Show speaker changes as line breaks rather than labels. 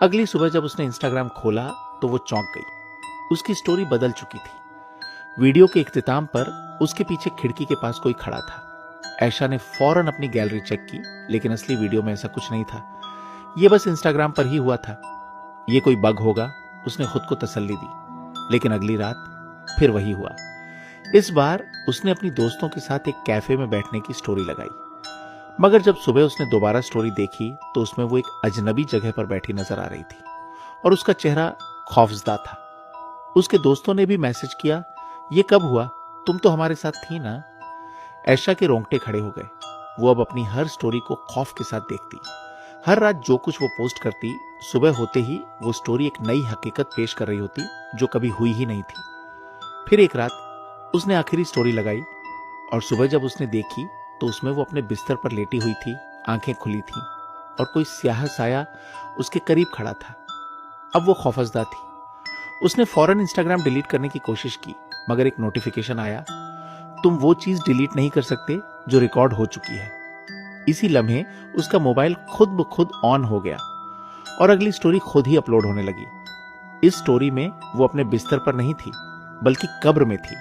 अगली सुबह जब उसने इंस्टाग्राम खोला तो वो चौंक गई। उसकी स्टोरी बदल चुकी थी। वीडियो के इख्तिताम पर उसके पीछे खिड़की के पास कोई खड़ा था। ऐशा ने फौरन अपनी गैलरी चेक की, लेकिन असली वीडियो में ऐसा कुछ नहीं था। ये बस इंस्टाग्राम पर ही हुआ था। ये कोई बग होगा, उसने खुद को तसल्ली दी। लेकिन अगली रात फिर वही हुआ। इस बार उसने अपनी दोस्तों के साथ एक कैफे में बैठने की स्टोरी लगाई, मगर जब सुबह उसने दोबारा स्टोरी देखी तो उसमें वो एक अजनबी जगह पर बैठी नजर आ रही थी और उसका चेहरा खौफजदा था। उसके दोस्तों ने भी मैसेज किया, ये कब हुआ? तुम तो हमारे साथ थी ना? ऐशा के रोंगटे खड़े हो गए। वो अब अपनी हर स्टोरी को खौफ के साथ देखती। हर रात जो कुछ वो पोस्ट करती, सुबह होते ही वो स्टोरी एक नई हकीकत पेश कर रही होती जो कभी हुई ही नहीं थी। फिर एक रात उसने आखिरी स्टोरी लगाई और सुबह जब उसने देखी तो उसमें वो अपने बिस्तर पर लेटी हुई थी, आंखें खुली थीं और कोई स्याह साया उसके करीब खड़ा था। अब वो खौफजदा थी। उसने फौरन इंस्टाग्राम डिलीट करने की कोशिश की, मगर एक नोटिफिकेशन आया, तुम वो चीज डिलीट नहीं कर सकते जो रिकॉर्ड हो चुकी है। इसी लम्हे उसका मोबाइल खुद ब खुद ऑन हो गया और अगली स्टोरी खुद ही अपलोड होने लगी। इस स्टोरी में वो अपने बिस्तर पर नहीं थी, बल्कि कब्र में थी।